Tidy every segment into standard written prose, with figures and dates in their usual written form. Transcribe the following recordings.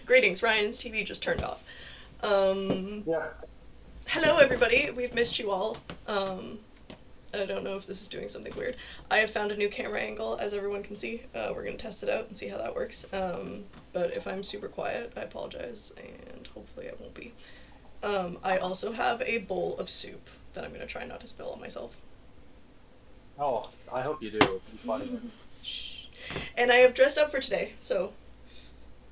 Greetings, Ryan's TV just turned off. Yeah. Hello, everybody. We've missed you all. I don't know if this is doing something weird. I have found a new camera angle, as everyone can see. We're going to test it out and see how that works. But if I'm super quiet, I apologize, and hopefully I won't be. I also have a bowl of soup that I'm going to try not to spill on myself. Oh, I hope you do. It'd be funny. And I have dressed up for today, so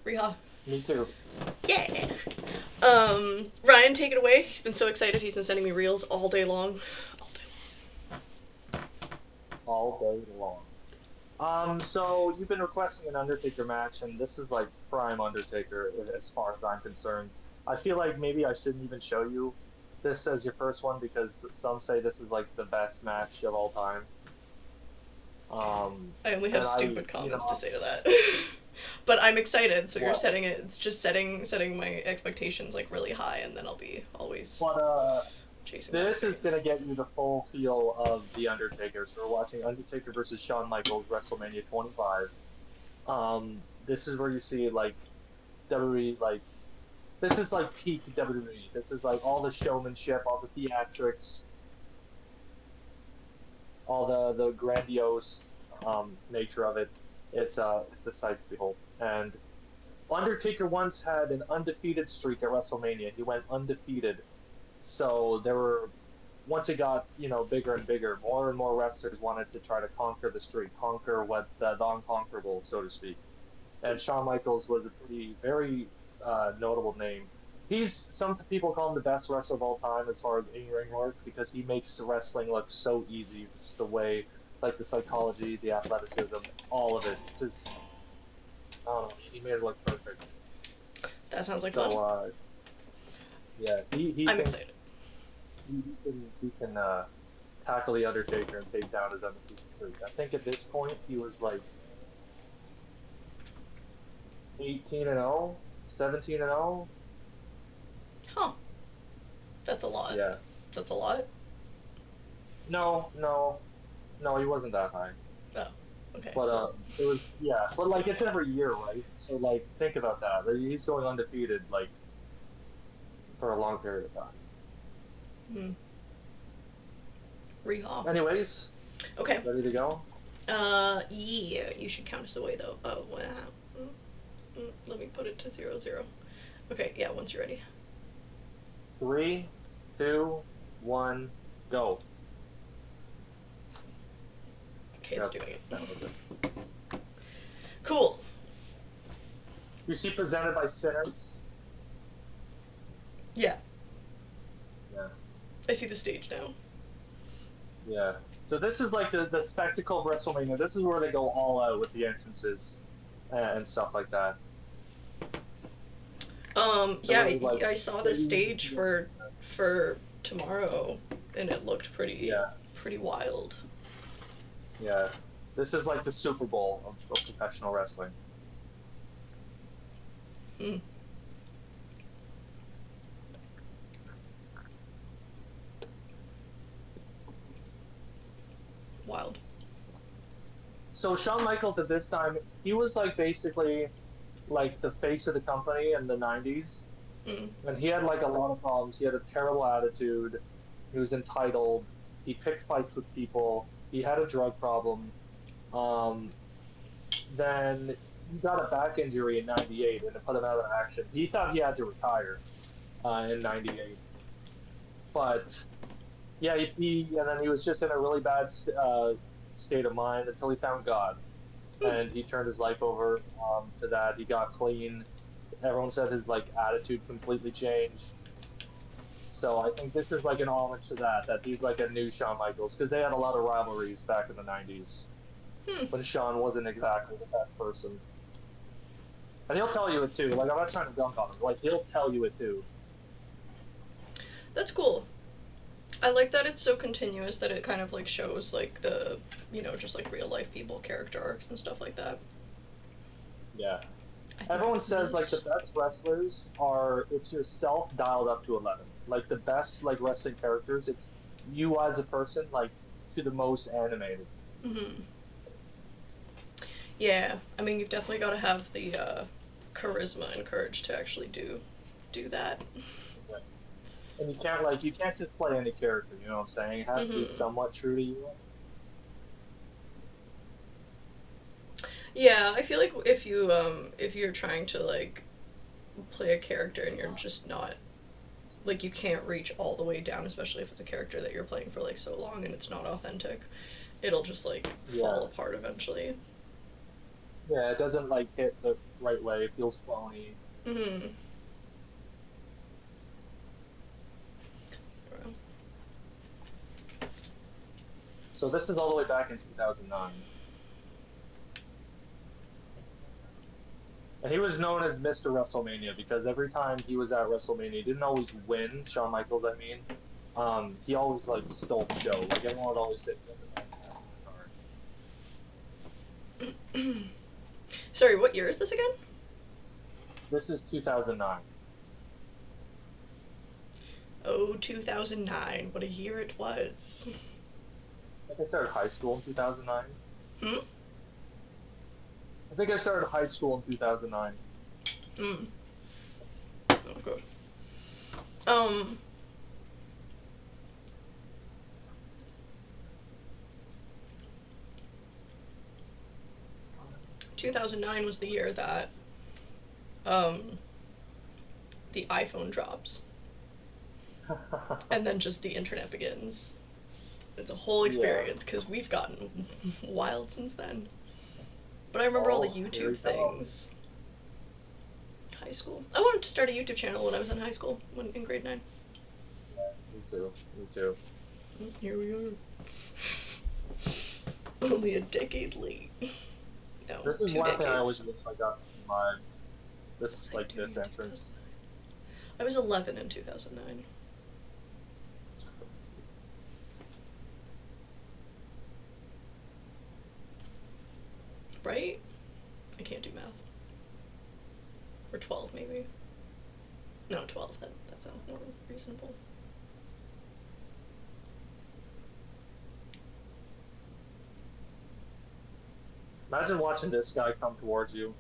Riha. Me too. Yeah. Ryan, take it away. He's been so excited. He's been sending me reels all day long. All day long. So you've been requesting an Undertaker match, and this is like prime Undertaker as far as I'm concerned. I feel like maybe I shouldn't even show you this as your first one because some say this is like the best match of all time. I only have And stupid comments to say to that. But I'm excited, so you're setting it. It's just setting my expectations like really high, and then I'll be always chasing. This is gonna get you the full feel of the Undertaker. So we're watching Undertaker versus Shawn Michaels, WrestleMania 25. This is where you see like WWE, like this is like peak WWE. This is like all the showmanship, all the theatrics, all the grandiose nature of it. It's a sight to behold. And Undertaker once had an undefeated streak at WrestleMania. He went undefeated. So there were once it got bigger and bigger, more and more wrestlers wanted to try to conquer the streak, conquer what the unconquerable, so to speak. And Shawn Michaels was a pretty very notable name. Some people call him the best wrestler of all time as far as in-ring work because he makes wrestling look so easy, just the way, like the psychology, the athleticism, all of it. Just, I don't know, he made it look perfect. That sounds like fun. Yeah, I'm excited. He can tackle the Undertaker and take down his undefeated streak. I think at this point he was like 18-0, 17-0. Huh. That's a lot. Yeah. That's a lot? No, he wasn't that high. Oh, okay. But it was but like it's every year, right? So like think about that. He's going undefeated like for a long period of time. Rehaul. Anyways. Okay. Ready to go? Yeah, you should count us away though. Oh wow. Let me put it to 0-0. Okay, yeah, once you're ready. 3, 2, 1, go. Okay, it's doing it. Cool. You see presented by Sinners? Yeah. Yeah. I see the stage now. Yeah. So this is like the spectacle of WrestleMania. This is where they go all out with the entrances and stuff like that. Yeah, I saw the stage for tomorrow, and it looked pretty wild. Yeah, this is like the Super Bowl of professional wrestling. Wild. So Shawn Michaels at this time, he was like basically like the face of the company in the 90s. And he had like a lot of problems. He had a terrible attitude. He was entitled. He picked fights with people. He had a drug problem. Then he got a back injury in 98 and it put him out of action. He thought he had to retire in 98. But yeah, and then he was just in a really bad state of mind until he found God. And he turned his life over to that. He got clean. Everyone said his like attitude completely changed. So I think this is like an homage to that he's like a new Shawn Michaels because they had a lot of rivalries back in the 90s when Shawn wasn't exactly the best person. And he'll tell you it too. Like I'm not trying to dunk on him. Like he'll tell you it too. That's cool. I like that it's so continuous that it kind of like shows like the just like real life people, character arcs and stuff like that. Yeah. Everyone says like the best wrestlers it's yourself dialed up to 11. Like the best like wrestling characters, it's you as a person like to the most animated. Yeah, I mean you've definitely got to have the charisma and courage to actually do that. Yeah. And you can't just play any character. You know what I'm saying? It has to be Mhm. somewhat true to you. Yeah, I feel like if you're trying to like play a character and you're just not like you can't reach all the way down, especially if it's a character that you're playing for like so long and it's not authentic, it'll just like fall Yeah. apart eventually. Yeah, it doesn't like hit the right way. It feels phony. Mhm. So this is all the way back in 2009. And he was known as Mr. WrestleMania because every time he was at WrestleMania, he didn't always win, Shawn Michaels, I mean. He always like stole the show. Like everyone would always say he had the best match on the card. Sorry, what year is this again? This is 2009. Oh, 2009. What a year it was. I think I started high school in 2009. Hmm? I think I started high school in 2009. Hmm. Oh, good. Um, 2009 was the year that, um, the iPhone drops. And then just the internet begins. It's a whole Yeah. experience because we've gotten wild since then. But I remember all the Oh, here we YouTube go. things. High school. I wanted to start a YouTube channel when I was in high school, when in grade 9. Me too. Me too. Here we are. Only a decade late. No, This is two one thing I decades. always wish I got in my What this was I like doing this in entrance. 2009? I was 11 in 2009. Right? I can't do math. Or 12, maybe. No, 12. That sounds more reasonable. Imagine watching this guy come towards you.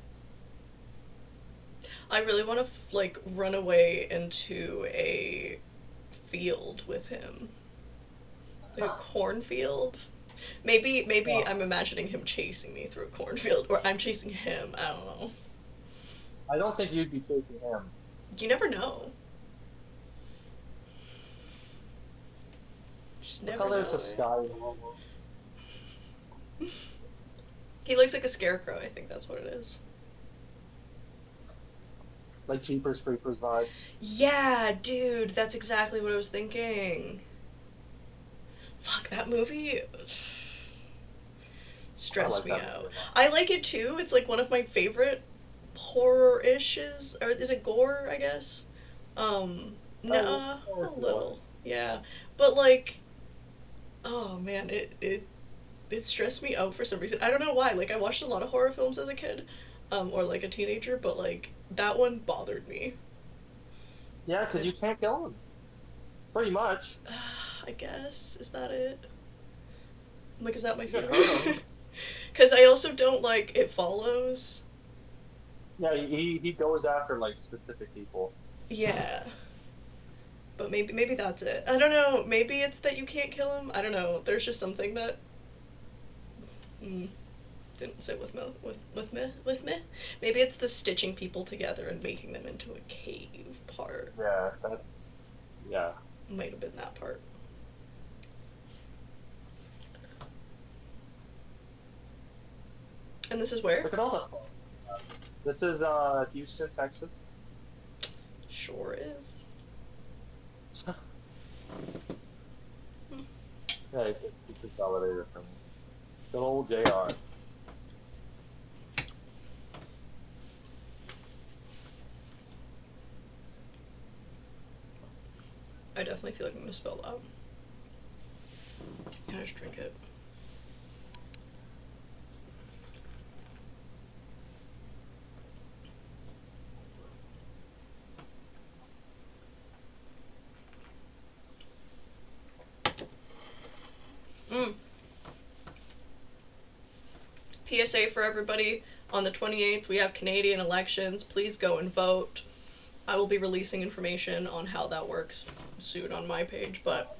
I really want to like run away into a field with him, like a cornfield. Maybe Well, I'm imagining him chasing me through a cornfield, or I'm chasing him. I don't know. I don't think you'd be chasing him. You never know. Just What never color is know. the sky in the logo? He looks like a scarecrow. I think that's what it is. Like Jeepers Creepers vibes. Yeah, dude, that's exactly what I was thinking. Fuck, that movie I stressed like me that movie out. a lot. I like it too. It's like one of my favorite horror-ishes, or is it gore, I guess? Nah, Or a gore. little. Yeah. But like, oh man, it stressed me out for some reason. I don't know why. Like I watched a lot of horror films as a kid, or like a teenager, but like that one bothered me. Yeah, because you can't kill him. Pretty much. I guess is that it? I'm like, is that my You can fear? hurt him. Because I also don't like It Follows. Yeah, he goes after like specific people. Yeah, but maybe that's it. I don't know. Maybe it's that you can't kill him. I don't know. There's just something that mm, didn't sit with me. Maybe it's the stitching people together and making them into a cave part. Yeah, that. Yeah. Might have been that part. And this is where? Look at all the. This is Houston, Texas. Sure is. Yeah, he's a validator for me. Good old JR. I definitely feel like I'm gonna spill that. Can I just drink it? PSA for everybody, On the 28th, we have Canadian elections. Please go and vote. I will be releasing information on how that works soon on my page, but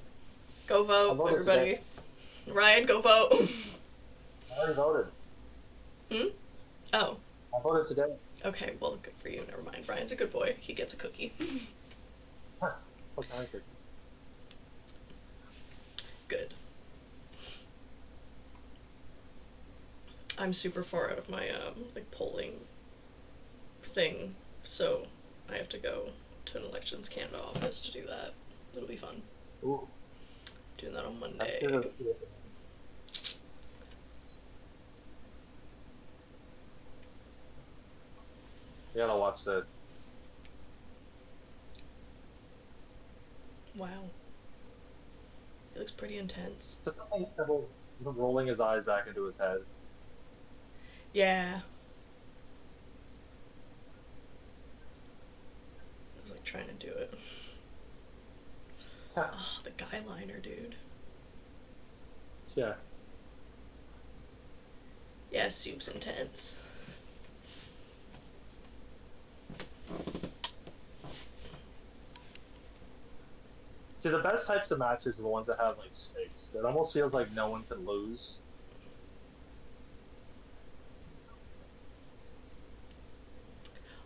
go vote, everybody. Today. Ryan, go vote. I already voted. Oh. I voted today. Okay, well, good for you. Never mind. Ryan's a good boy. He gets a cookie. What kind of cookie? Good. I'm super far out of my like polling thing, so I have to go to an Elections Canada office to do that. It'll be fun. Ooh. Doing that on Monday. You gotta watch this. Wow. It looks pretty intense. Just something simple, rolling his eyes back into his head. Yeah. I was like trying to do it. Yeah. Oh, the guy liner, dude. Yeah. Yeah, soup's intense. See, the best types of matches are the ones that have like stakes. It almost feels like no one can lose.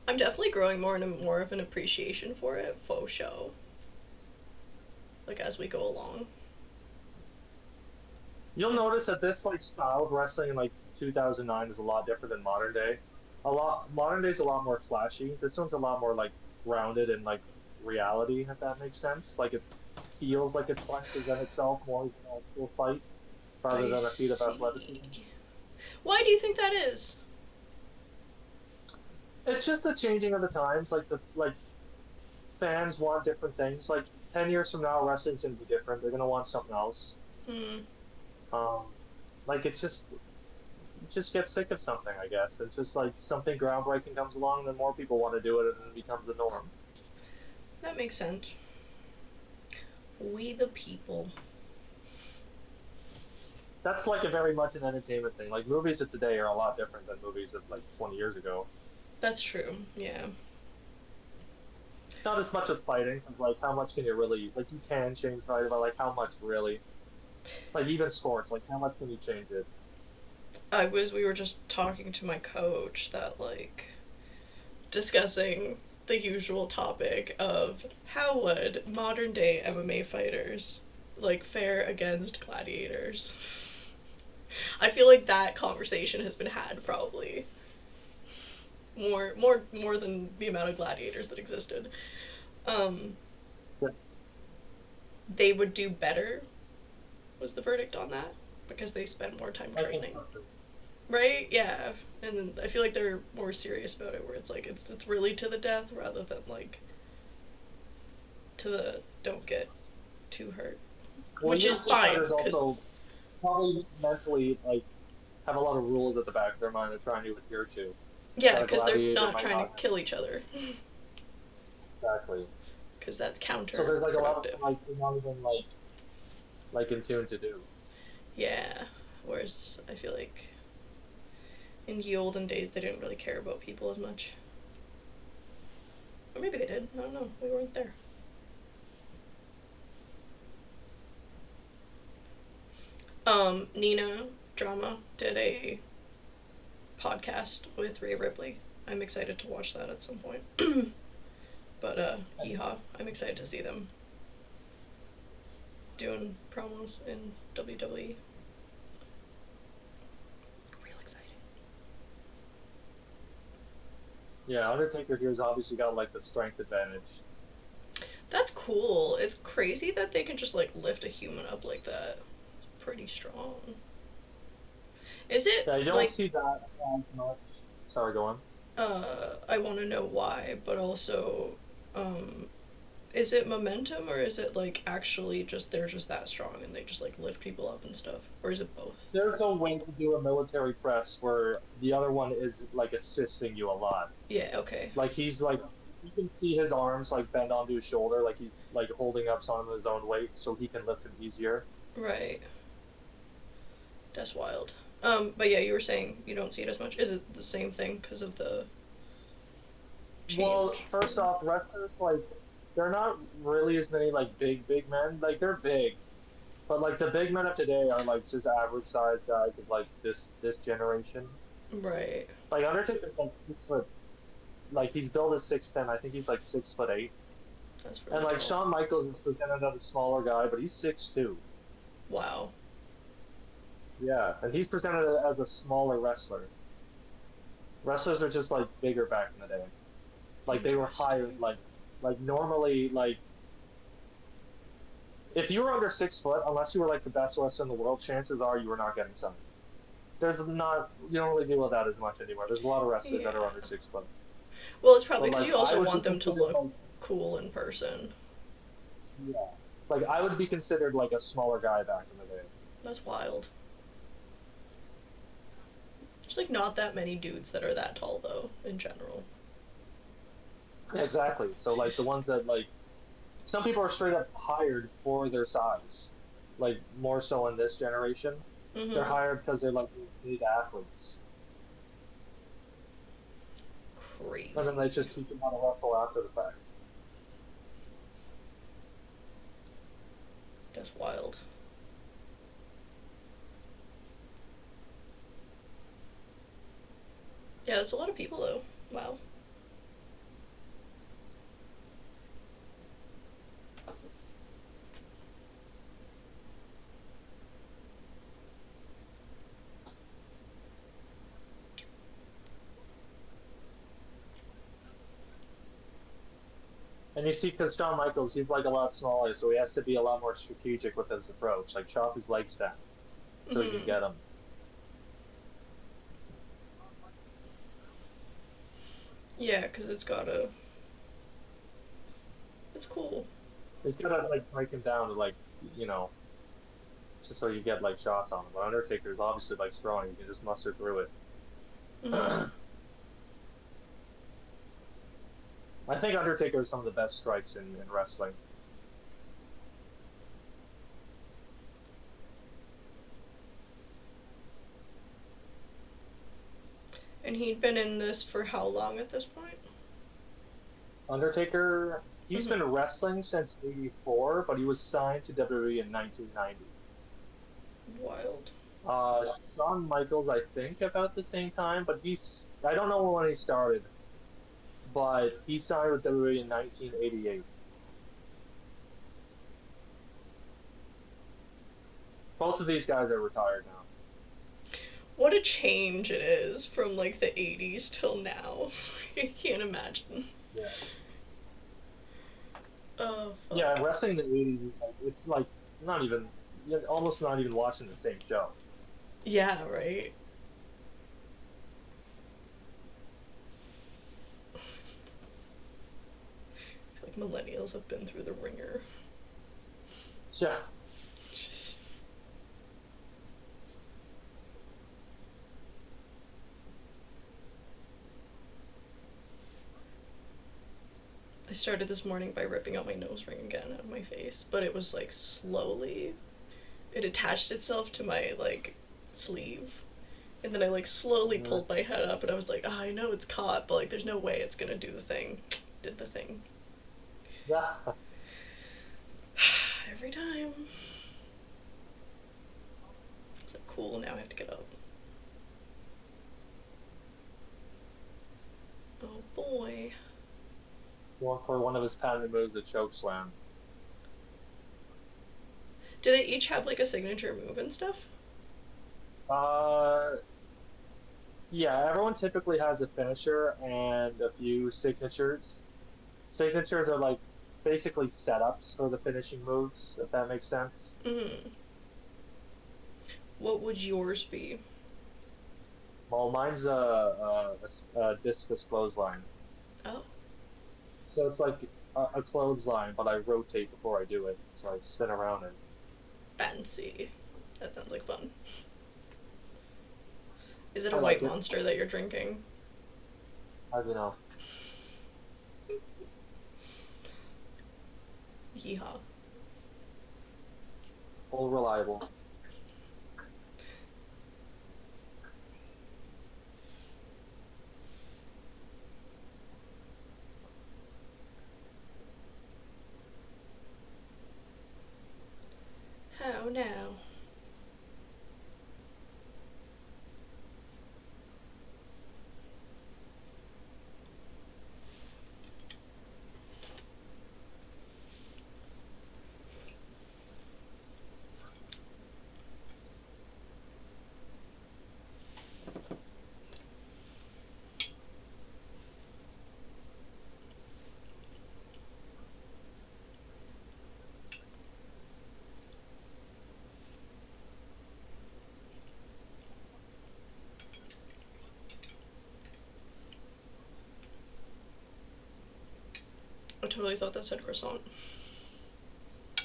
I'm definitely growing more and more of an appreciation for it, faux show. Like as we go along. You'll notice that this like style of wrestling in like 2009 is a lot different than modern day. Modern day's a lot more flashy. This one's a lot more like grounded in like reality, if that makes sense. Like it feels like it's trying to present itself more as an actual fight rather than a feat of athleticism. Why do you think that is? It's just the changing of the times. Like fans want different things. Like 10 years from now, wrestling's gonna be different. They're gonna want something else. Like it just gets sick of something. I guess it's just like something groundbreaking comes along, then more people want to do it, and it becomes the norm. That makes sense. We the people. That's like a very much an entertainment thing. Like movies of today are a lot different than movies of like 20 years ago. That's true. Yeah. Not as much with fighting. Like how much can you really like? You can change fighting, but like how much really? Like even sports, like how much can you change it? We were just talking to my coach that like discussing the usual topic of how would modern day MMA fighters like fare against gladiators. I feel like that conversation has been had probably more than the amount of gladiators that existed. They would do better was the verdict on that because they spend more time training. Right? Yeah. And I feel like they're more serious about it where it's like it's really to the death rather than like to the don't get too hurt. Well, which is fine. Also probably mentally like have a lot of rules at the back of their mind they're trying to adhere to. Yeah, because they're not trying to kill each other. Exactly. Because that's counter. So there's like a lot of like they're not even like in tune to do. Yeah. Whereas I feel like in the olden days they didn't really care about people as much. Or maybe they did. I don't know. We weren't there. Nina Drama did a podcast with Rhea Ripley. I'm excited to watch that at some point. But yeehaw, I'm excited to see them doing promos in WWE. Real exciting. Yeah, Undertaker here's obviously got like the strength advantage. That's cool. It's crazy that they can just like lift a human up like that. It's pretty strong. Is it? Yeah, you don't like, see that much. Sorry, go on. I want to know why, but also, is it momentum or is it like actually just they're just that strong and they just like lift people up and stuff, or is it both? There's no way to do a military press where the other one is like assisting you a lot. Yeah. Okay. Like he's like, you can see his arms like bend onto his shoulder, like he's like holding up some of his own weight so he can lift him easier. Right. That's wild. But yeah, you were saying you don't see it as much. Is it the same thing because of the Well, change? first off, wrestlers like they're not really as many like big men. Like they're big, but like the big men of today are like just average sized guys of like this generation. Right. Like Undertaker's like 6 foot, like he's billed as 6'10". I think he's like 6'8". That's And really like tall. Shawn Michaels is presented as a smaller guy, but he's 6'2". Wow. Yeah, and he's presented as a smaller wrestler. Wrestlers were just like bigger back in the day. Like they were hired Interesting. like normally like if you were under 6 foot, unless you were like the best wrestler in the world, chances are you were not getting signed. There's not you don't really deal with that as much anymore. There's a lot of wrestlers that Yeah. are under 6 foot. Well, it's probably But because like you I also would be want them to considered look like cool in person. yeah. Like I would be considered like a smaller guy back in the day. That's wild. There's like not that many dudes that are that tall though, in general. Exactly. So like the ones that like some people are straight up hired for their size. Like more so in this generation. They're Mhm. hired because they're like big athletes. And then they Crazy. just teach them how to wrestle after the fact. That's wild. Yeah, that's a lot of people though. Wow. And you see, because Shawn Michaels, he's like a lot smaller, so he has to be a lot more strategic with his approach. Like chop his legs down so he can Mhm. get him. Yeah, because it's gotta. It's cool. He's gonna like break him down to like just so you get like shots on him. But Undertaker is obviously like strong; you can just muster through it. Mhm. I think Undertaker is some of the best strikes in wrestling. And he'd been in this for how long at this point? Undertaker, he's Mhm. been wrestling since '84, but he was signed to WWE in 1990. Wild. Uh, Shawn Michaels, I think, about the same time, but I don't know when he started, but he signed with WWE in 1988. Both of these guys are retired now. What a change it is from like the 80s till now. I can't imagine. Yeah. Oh, Yeah, fuck. wrestling in the 80s, it's like not even, you're almost not even watching the same show. Yeah, right? I feel like millennials have been through the ringer. Yeah. Just... I started this morning by ripping out my nose ring again out of my face, but it was like slowly. It attached itself to my like sleeve. And then I like slowly Mhm. pulled my head up and I was like, oh, I know it's caught, but like there's no way it's gonna do the thing. Did the thing. Yeah. Every time. It's like cool, now I have to get up. Oh boy. One for one of his patented moves, the choke slam. Do they each have like a signature move and stuff? Uh, yeah, everyone typically has a finisher and a few signatures. Signatures are like basically setups for the finishing moves, if that makes sense. Mm. What would yours be? Well, mine's a discus clothesline. Oh, So it's like a clothesline, but I rotate before I do it. So I spin around and fancy. That sounds like fun. Is it a I like white it. monster that you're drinking? I don't know. Yeehaw. All reliable. I totally thought that said croissant.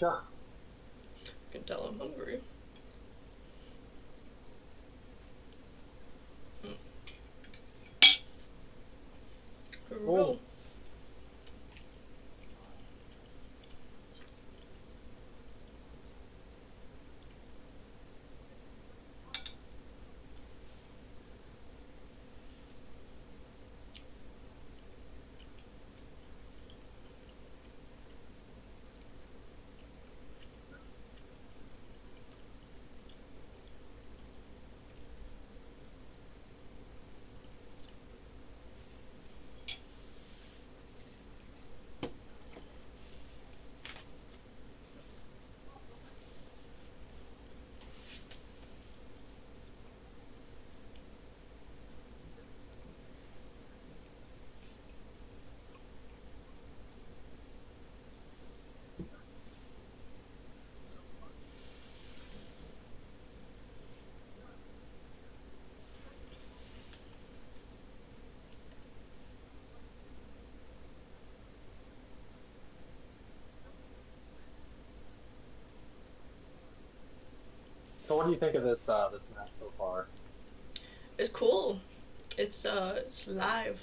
Yeah. I can tell I'm hungry. Here we go. So what do you think of this this match so far? It's cool. It's live.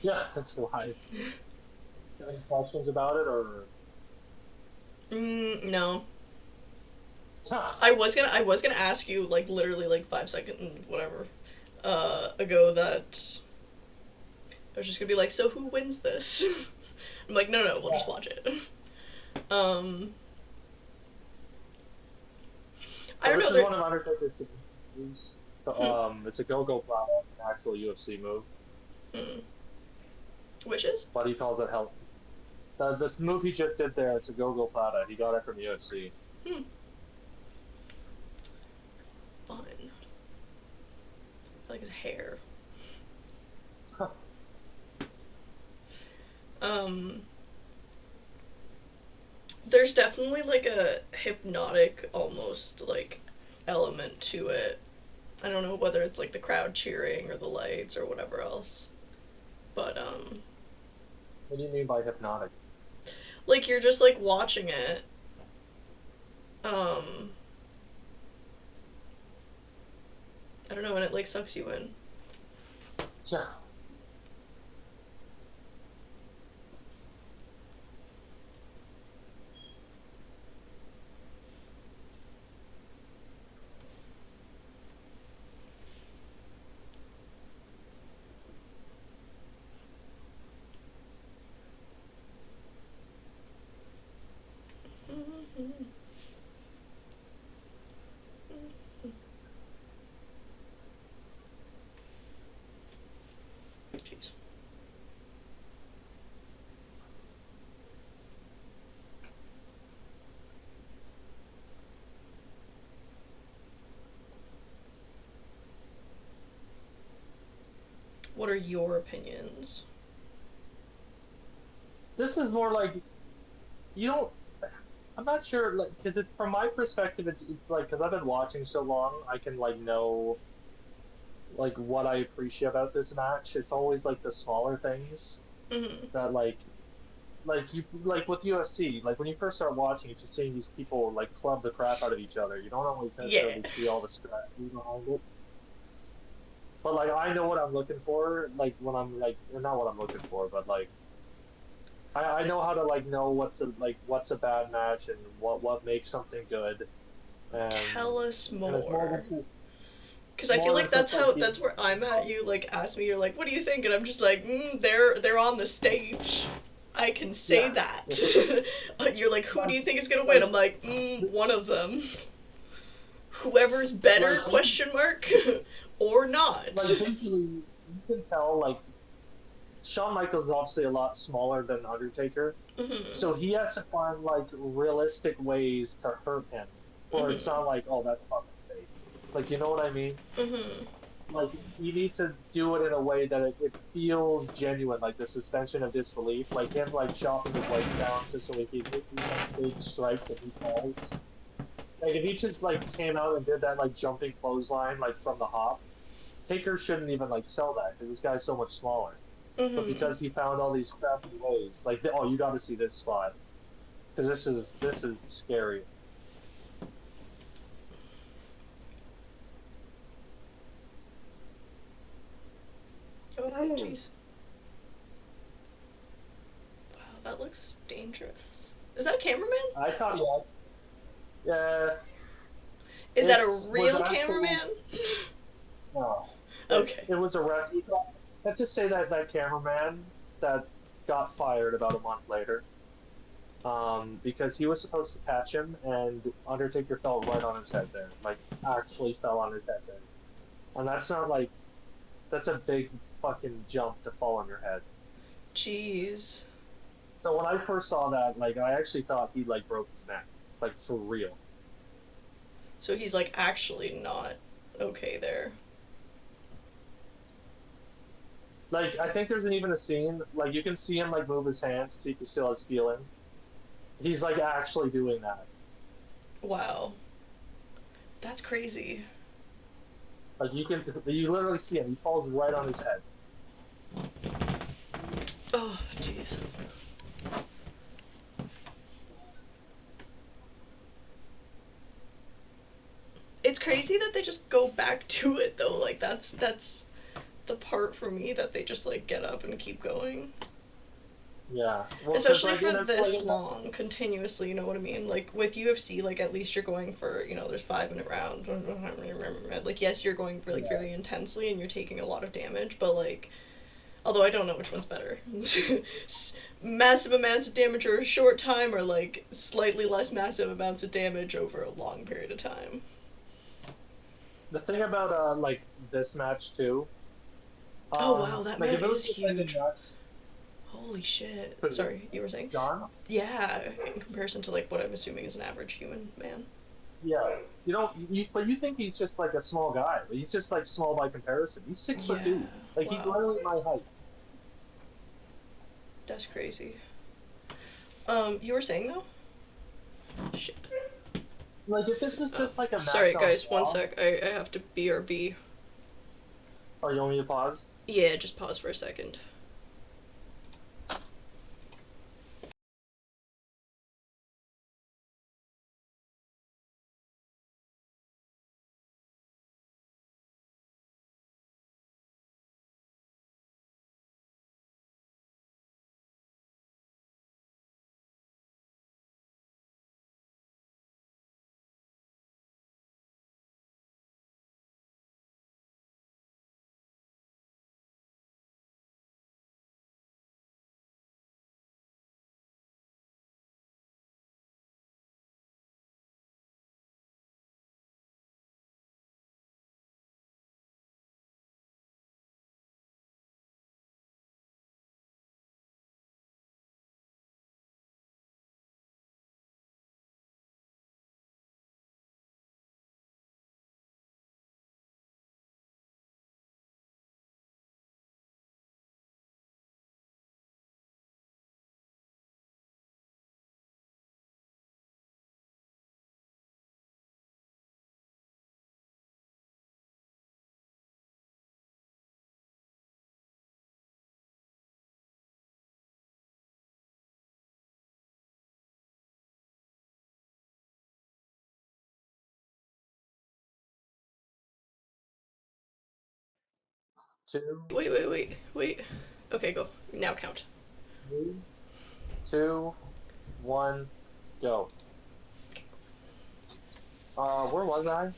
Yeah, it's live. Any questions about it or? No. Huh. I was gonna ask you like literally like 5 seconds whatever ago that I was just gonna be like, so who wins this? I'm like, no, we'll just watch it. I don't know. This is one of Undertaker's moves. It's a go-go plata, an actual UFC move. Which is? But he calls it hell. This move he just did there, it's a go-go plata. He got it from UFC. Fun. I like his hair. There's definitely like a hypnotic almost like element to it. I don't know whether it's like the crowd cheering or the lights or whatever else. But What do you mean by hypnotic? like you're just like watching it. I don't know, and it like sucks you in. Yeah. Jeez. What are your opinions? This is more like you don't. I'm not sure, like, because from my perspective, it's like because I've been watching so long, I can like know like what I appreciate about this match. It's always like the smaller things that like you like with UFC, like when you first start watching, it's just seeing these people like club the crap out of each other. You don't always necessarily see all the strategy behind it. But like I know what I'm looking for, like when I'm like or not what I'm looking for, but like I know how to like know what's a bad match and what makes something good. Tell us And it's more. than Because I feel like just like that's where I'm at. You like ask me, you're like, what do you think? And I'm just like, they're on the stage. I can say that. You're like, who do you think is gonna win? I'm like, one of them. Whoever's better? like, Question mark. Or not. like visually, you can tell like Shawn Michaels is obviously a lot smaller than Undertaker, so he has to find like realistic ways to hurt him, or it's not like oh that's fucking fake. Like you know what I mean? Like you need to do it in a way that it feels genuine, like the suspension of disbelief, like him like chopping his legs down just so he can hit these like big strikes that he falls. Like if he just like came out and did that like jumping clothesline like from the hop, Taker shouldn't even like sell that because this guy's so much smaller. but Mm-hmm. because he found all these crafty ways, like, oh, you got to see this spot because this is scary. Oh, jeez. Wow, that looks dangerous. Is that a cameraman? I thought, yeah, Is that a it was real actually cameraman? no, Okay. it was a ref. Let's just say that that cameraman that got fired about a month later, because he was supposed to catch him, and Undertaker fell right on his head there, like actually fell on his head there, and that's not like that's a big fucking jump to fall on your head. Jeez. So when I first saw that, like I actually thought he like broke his neck, like for real. So he's like actually not okay there. Like I think there's even a scene like you can see him like move his hands so you can still his feeling. He's like actually doing that. Wow. That's crazy. Like you literally see him. He falls right on his head. Oh, jeez. It's crazy that they just go back to it though. Like that's the part for me that they just like get up and keep going. Yeah. Well, because Especially like for in a, like this in a, long, continuously, you know what I mean? Like with UFC, like at least you're going for, there's 5 minute rounds. Like yes, you're going for like yeah. very intensely and you're taking a lot of damage, but like although I don't know which one's better. Massive amounts of damage over a short time or like slightly less massive amounts of damage over a long period of time. The thing about like this match too, Oh wow, that like man if it was is just like a huge. match, Holy shit. who, Sorry, you were saying? John, Yeah, in comparison to like what I'm assuming is an average human man. yeah, you don't but you think he's just like a small guy, but he's just like small by comparison. He's 6 foot Yeah, two, like he's wow. literally my height. That's crazy. You were saying though? Shit. Like if this was just like a match Sorry on guys, one Raw, sec. I have to BRB. or you want me to pause? Yeah, just pause for a second. Two, Wait. Okay, go. Now count. 3, 2, 1, go. Where was I?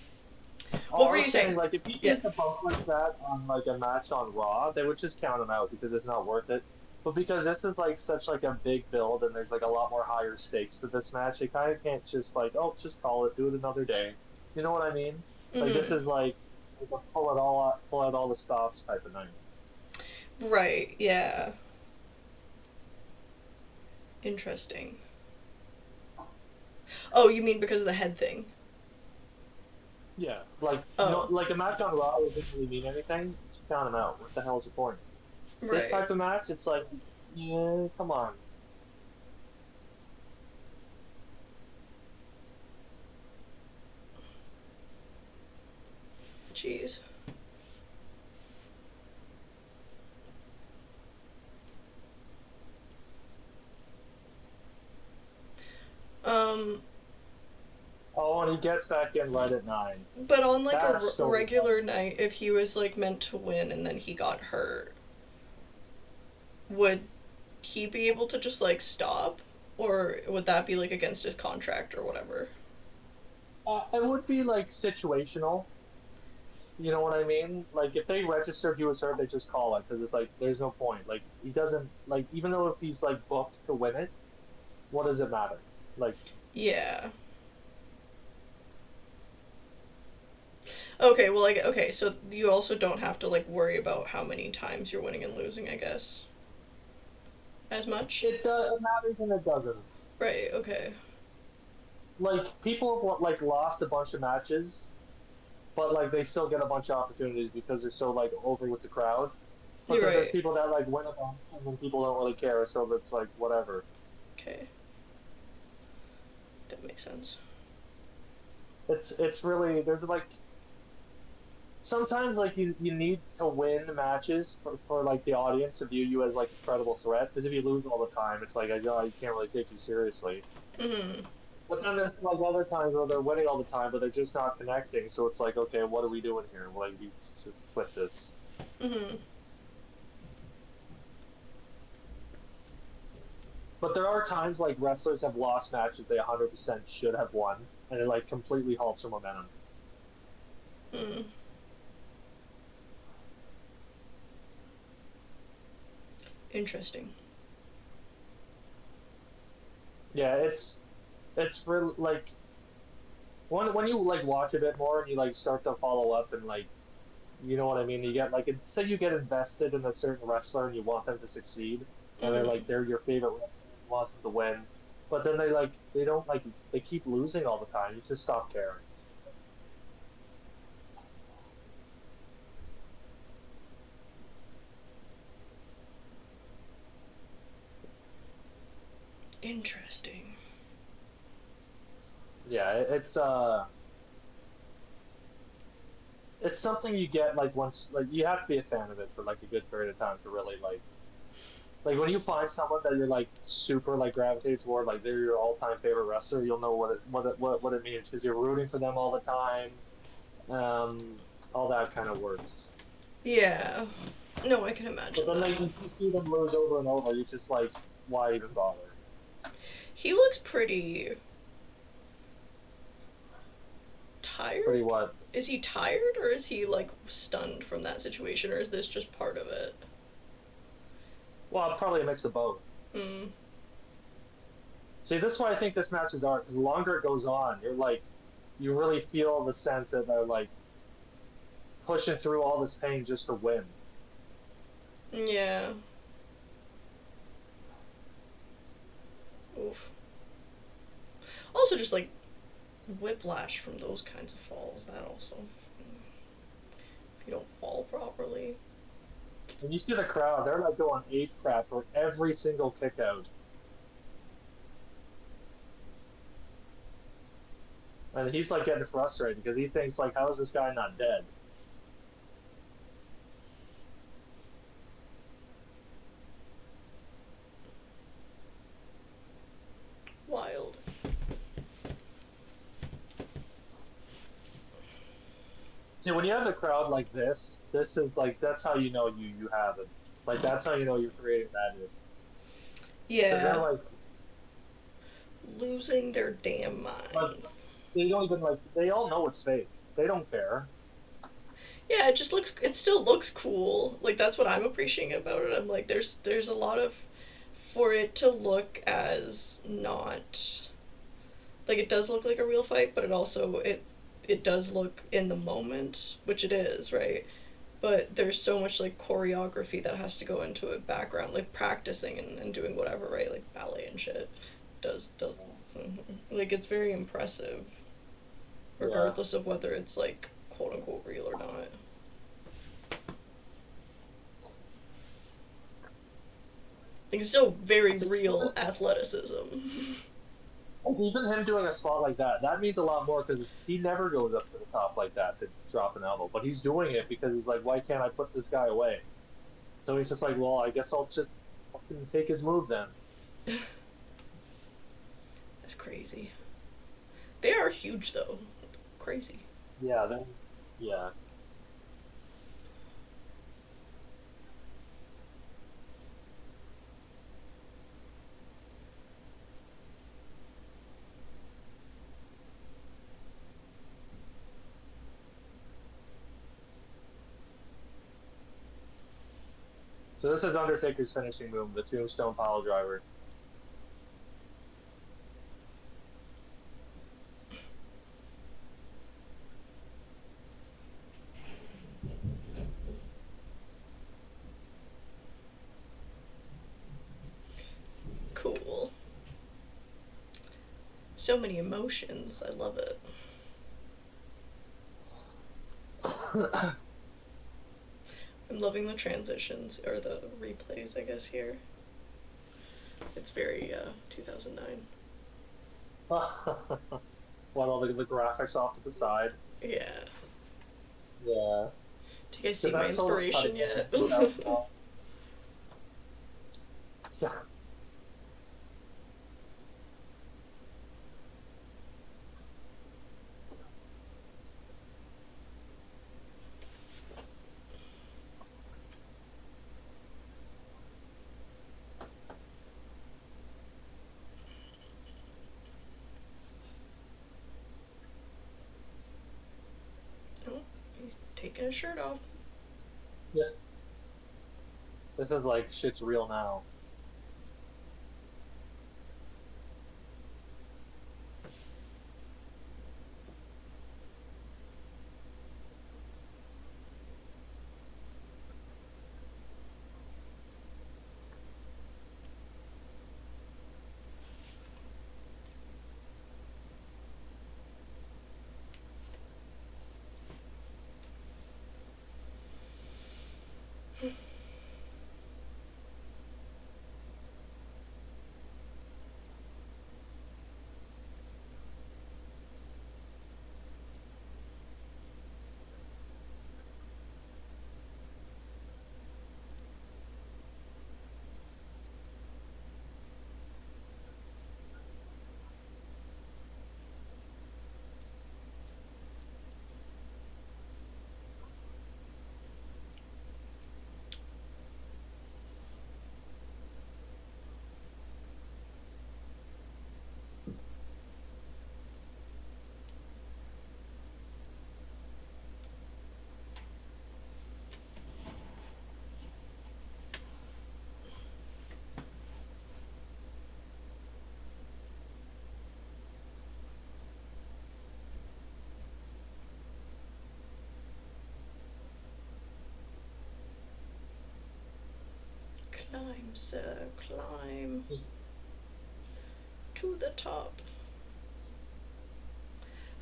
Oh, What I were you was saying, saying? like, if he Yeah. did the bump like that on like a match on Raw, they would just count him out because it's not worth it. But because this is like such like a big build and there's like a lot more higher stakes to this match, they kind of can't just like, oh, just call it, do it another day. You know what I mean? Like this Mhm. is like a pull out all the stops type of night. Right. Yeah. Interesting. Oh, you mean because of the head thing? Yeah, like no, Oh. like a match on Raw doesn't really mean anything. Just count him out. What the hell's the point? This Right. type of match, it's like, yeah, come on. Jeez. he gets back in right at 9. But on like a That's still the regular night, if he was like meant to win and then he got hurt, would he be able to just like stop, or would that be like against his contract or whatever? It would be like situational. You know what I mean? Like if they registered he was hurt, they just call it because it's like there's no point. Like he doesn't like even though if he's like booked to win it, what does it matter? Like Yeah. Okay, well, like, okay, so you also don't have to like worry about how many times you're winning and losing, I guess, as much. it matters and it doesn't. Right. Okay. Like people have like lost a bunch of matches, but like they still get a bunch of opportunities because they're so like over with the crowd. But You're then there's right. people that like win a bunch and then people don't really care, so it's like whatever. Okay. That makes sense. It's really there's like sometimes like you need to win matches for like the audience to view you as like a credible threat because if you lose all the time it's like I can't really take you seriously. Mhm. But then there's like other times where they're winning all the time but they're just not connecting, so it's like okay, what are we doing here? Like you just quit this. Mhm. But there are times like wrestlers have lost matches they 100% should have won and it like completely halts their momentum. Mm. Interesting. Yeah, it's really like when you like watch a bit more and you like start to follow up and like you know what I mean? You get like say you get invested in a certain wrestler and you want them to succeed, and they're Mhm. like they're your favorite wrestler, you want them to win, but then they don't like they keep losing all the time. You just stop caring. Interesting. Yeah, it's something you get like once like you have to be a fan of it for like a good period of time to really like when you find someone that you're like super like gravitate toward, like they're your all time favorite wrestler, you'll know what it means because you're rooting for them all the time. Um, all that kind of works. Yeah. No, I can But imagine then that. like you see them lose over and over, you're just like, why even bother? He looks pretty tired. Pretty what? Is he tired or is he like stunned from that situation or is this just part of it? Well, probably a mix of both. Mm. See, this is why I think this match is art. Because the longer it goes on, you're like, you really feel the sense that they're like pushing through all this pain just to win. Yeah. Oof. Also, just like whiplash from those kinds of falls. That also, if you don't fall properly. And you see the crowd, they're like going ape crap for every single kick out. And he's like getting frustrated because he thinks like, how is this guy not dead? Wild. See, when you have a crowd like this is like that's how you know you have it. Like that's how you know you're creating magic. Because they're Yeah. like Losing their damn like minds. they don't even like they all know it's fake. They don't care. Yeah, it just looks. It still looks cool. Like that's what I'm appreciating about it. I'm like, there's a lot of for it to look as not like it does look like a real fight, but it does look in the moment, which it is, right? But there's so much like choreography that has to go into it, background, like practicing and doing whatever, right? Like ballet and shit. Does like it's very impressive, Yeah. regardless of whether it's like quote unquote real or not. Like it's still very It's real athleticism. like, even him doing a spot like that means a lot more because he never goes up to the top like that to drop an elbow. But he's doing it because he's like, why can't I put this guy away? So he's just like, well, I guess I'll just fucking take his move then. That's crazy. They are huge though. Crazy. Yeah, yeah. So this is Undertaker's finishing move, the Tombstone Pile Driver. Cool. So many emotions. I love it. I'm loving the transitions, or the replays, I guess, here. It's very 2009. What, all the graphics off to the side? Yeah. Yeah. Do you guys see my inspiration yet? Yeah. Oh, he's taking his shirt off. Yeah. This is like shit's real now. Climb, sir, climb. To the top.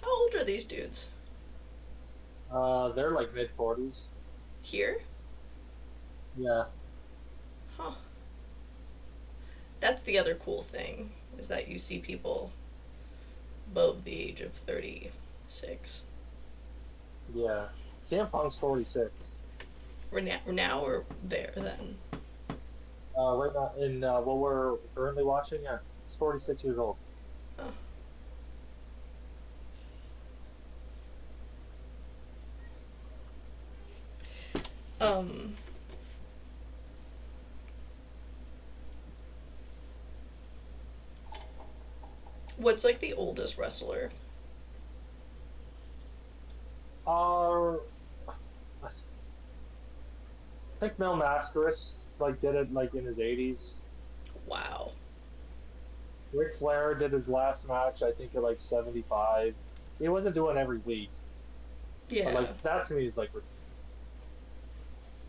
How old are these dudes? They're like mid-40s. Here? Yeah. Huh. That's the other cool thing, is that you see people above the age of 36. Yeah. CM Punk's 46. Now or there then? Right now, in what we're currently watching, yeah, he's 46 years old. Oh. Um. What's like the oldest wrestler? Uh, I think Mel Mascaris like did it like in his 80s. Wow. Ric Flair did his last match, I think, at like 75. He wasn't doing every week, but Yeah. like that to me is like.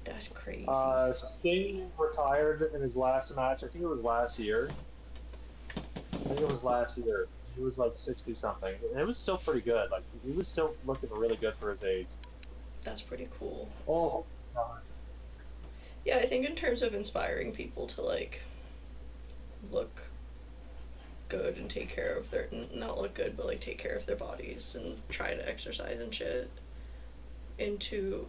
That's crazy. Sting retired in his last match. I think it was last year. I think it was last year. He was like 60 something, and it was still pretty good. Like he was still looking really good for his age. That's pretty cool. Oh, God. Yeah, I think in terms of inspiring people to like look good and take care of their, not look good, but like take care of their bodies and try to exercise and shit into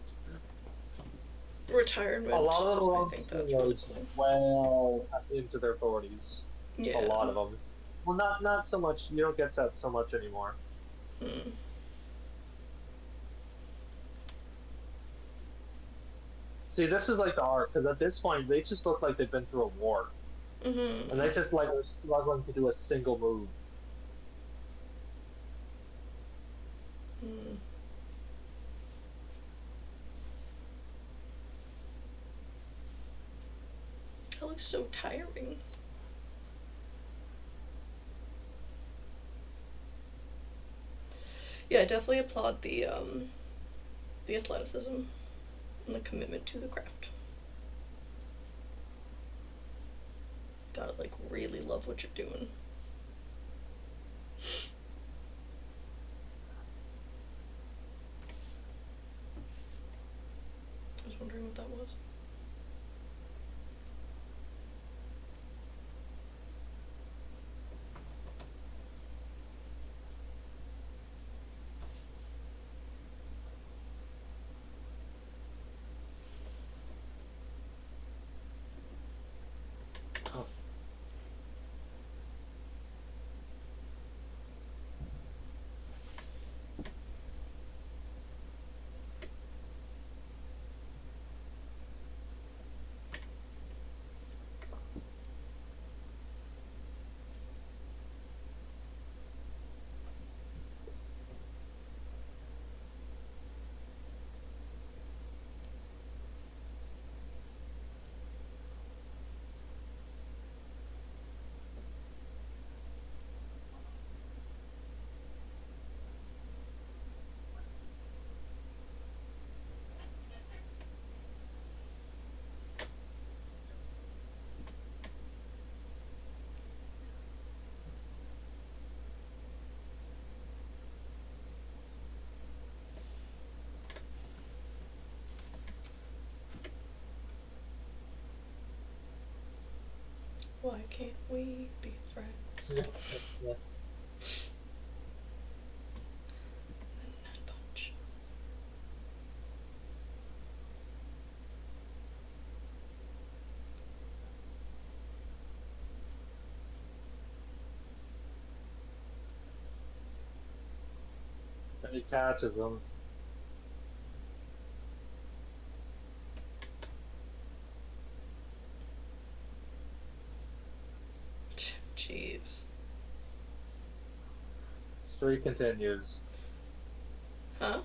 retirement. A lot of them I think that's really cool. well into their 40s. Yeah. A lot of them. Well, not so much. You don't get that so much anymore. Mm. See, this is like the art because at this point they just look like they've been through a war, and Mm-hmm. they just like are struggling to do a single move. Mm. That looks so tiring. Yeah, I definitely applaud the athleticism and the commitment to the craft. Gotta like really love what you're doing. I was wondering what that was. Oh. Why can't we be friends? Yeah, yeah. Nut punch. And he catches them. Jeez. Streak continues. Huh?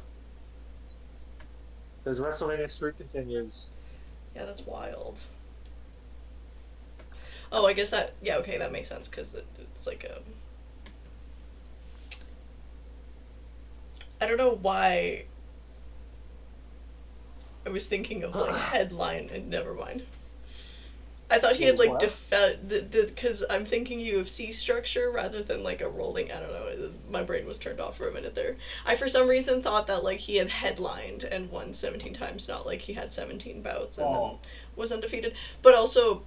His WrestleMania streak continues. Yeah, that's wild. Oh, I guess that, yeah, okay, that makes sense, because it's like a... I don't know why I was thinking of, like, headline, and never mind. I thought he had, like, because I'm thinking UFC structure rather than, like, a rolling, I don't know, my brain was turned off for a minute there. I, for some reason, thought that, like, he had headlined and won 17 times, not like he had 17 bouts and then was undefeated. But also,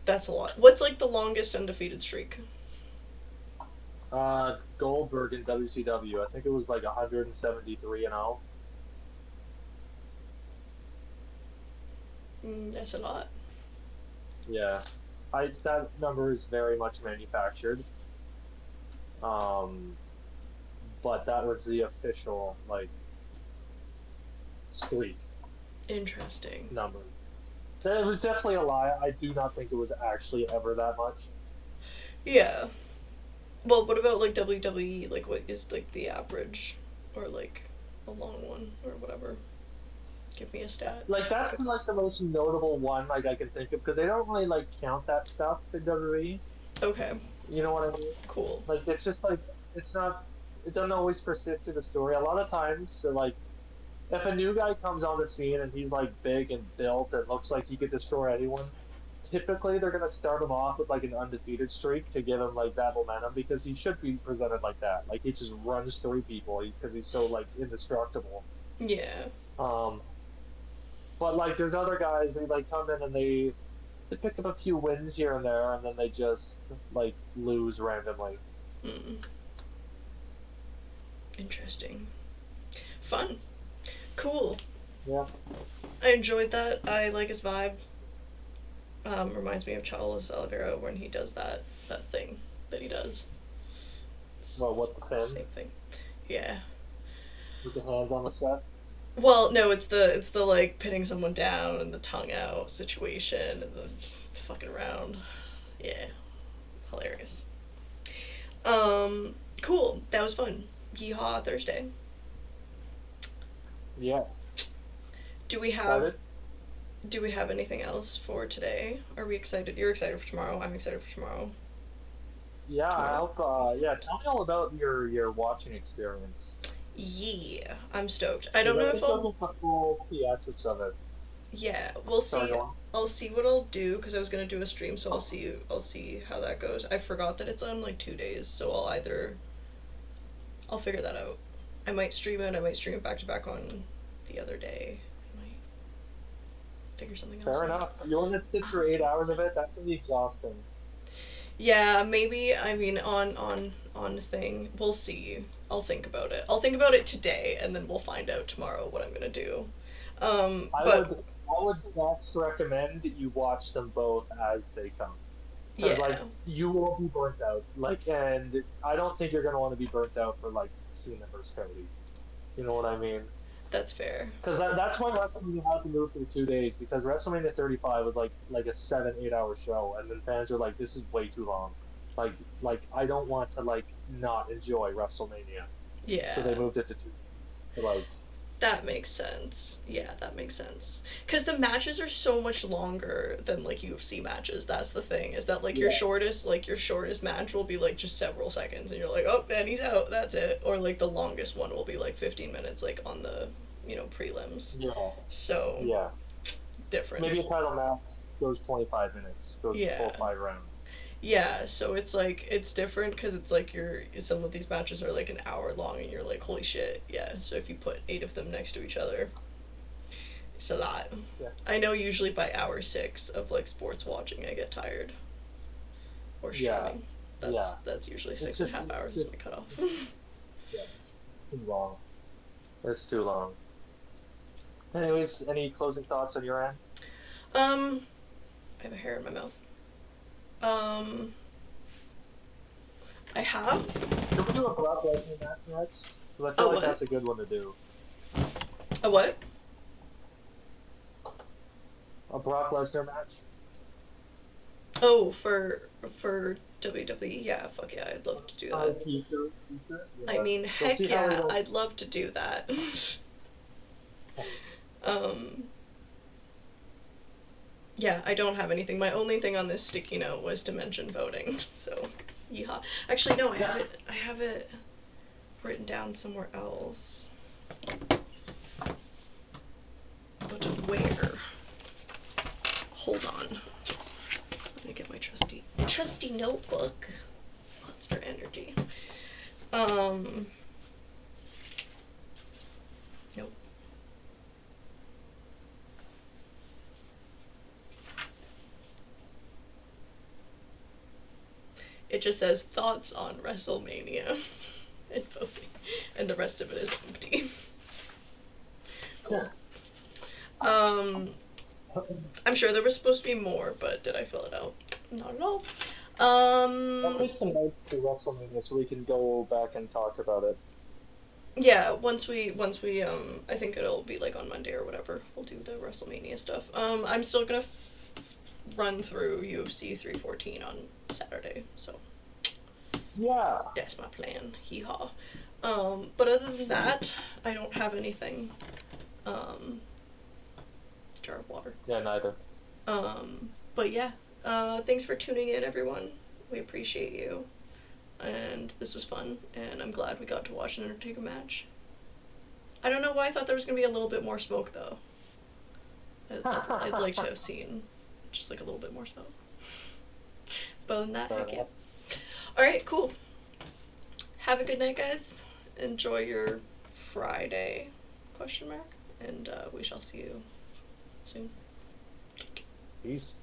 that's a lot. What's, like, the longest undefeated streak? Goldberg in WCW. I think it was like 173-0. That's a lot. Yeah, that number is very much manufactured. Um, but that was the official like streak Interesting. number. It was definitely a lie. I do not think it was actually ever that much. Yeah. Well, what about, like, WWE? Like, what is, like, the average? Or, like, a long one? Or whatever. Give me a stat. Like that's like the most notable one like I can think of because they don't really like count that stuff in WWE. Okay. You know what I mean? Cool. Like it's just like it's not. It doesn't always persist to the story. A lot of times, so, like if a new guy comes on the scene and he's like big and built and looks like he could destroy anyone, typically they're gonna start him off with like an undefeated streak to give him like that momentum because he should be presented like that. Like he just runs through people because he's so like indestructible. Yeah. Um, but like there's other guys they like come in and they pick up a few wins here and there and then they just like lose randomly. Mm. Interesting. Fun. Cool. Yeah. I enjoyed that. I like his vibe. Reminds me of Charles Oliveira when he does that thing that he does. Well, what the Same Fins? thing. Yeah. With the hands on the chest. Well, no, it's the like pinning someone down and the tongue out situation and the fucking round. Yeah, hilarious. Cool. That was fun. Yeehaw Thursday. Yeah. Do we have Excited? do we have anything else for today? Are we excited? You're excited for tomorrow. I'm excited for tomorrow. Yeah, I Tomorrow. hope. Yeah, tell me all about your watching experience. Yeah, I'm stoked. I don't Because know I if think you'll I'll. get the full theatrics of it. Yeah, we'll Sorry, see. go on. I'll see what I'll do because I was gonna do a stream, so I'll see how that goes. I forgot that it's on like 2 days, so I'll figure that out. I might stream it. I might stream it back to back on the other day. I might figure something else Fair out. enough. You want to sit through 8 hours of it? That can be exhausting. Yeah, maybe. I mean, on thing. We'll see. I'll think about it. I'll think about it today, and then we'll find out tomorrow what I'm gonna do. I But would I would best recommend you watch them both as they come. Because like yeah, you will be burnt out. Like, and I don't think you're gonna want to be burnt out for like Cena versus Cody. You know what I mean? that's fair. Because that's why WrestleMania had to move to 2 days, because WrestleMania 35 was like a 7 8 hour show, and then fans were like, this is way too long. Like I don't want to like not enjoy WrestleMania, so they Yeah. moved it to two. So, like, That makes sense. Yeah, that makes sense. Because the matches are so much longer than like UFC matches. That's the thing. Is that like yeah, your shortest match will be like just several seconds, and you're like, oh, and he's out. That's it. Or like the longest one will be like 15 minutes, like on the prelims. yeah, So yeah. Maybe a difference. title match goes 25 minutes, goes full Yeah. 5 rounds. Yeah, so it's like it's different because it's like some of these matches are like an hour long and you're like holy shit, yeah. So if you put 8 of them next to each other, it's a lot. Yeah, I know usually by hour 6 of like sports watching I get tired or yeah, streaming. That's yeah. that's usually It's six and just, a half it's hours is just my cutoff. yeah, too long. It's too long. Anyways, any closing thoughts on your end? um, I have a hair in my mouth. Um, I have Can we do a Brock Lesnar match next? Because I a feel like what? that's a good one to do. A what? A Brock Lesnar match? Oh, for WWE. Yeah, fuck yeah, I'd love to do that. Future, I yeah. mean, We'll see heck how it yeah, goes. I'd love to do that. um, yeah, I don't have anything. My only thing on this sticky note was to mention voting. So, yeehaw. Actually, no, Yeah. I have it written down somewhere else. But where? Hold on. Let me get my trusty notebook. Monster Energy. Nope. It just says thoughts on WrestleMania and voting, and the rest of it is empty. Cool. Um, I'm sure there was supposed to be more, but did I fill it out? Not at all. I'll make some notes to WrestleMania so we can go back and talk about it. Yeah, once we I think it'll be like on Monday or whatever. We'll do the WrestleMania stuff. I'm still gonna run through UFC 314 on Saturday, so Yeah. that's my plan. Hee haw. But other than that, I don't have anything. Jar of water. Yeah, neither. But yeah, thanks for tuning in, everyone. We appreciate you. And this was fun, and I'm glad we got to watch an Undertaker match. I don't know why I thought there was going to be a little bit more smoke, though. I'd like to have seen just like a little bit more smoke. But other than that, heck yeah. Alright, cool. Have a good night, guys. Enjoy your Friday, ? And we shall see you soon. Peace.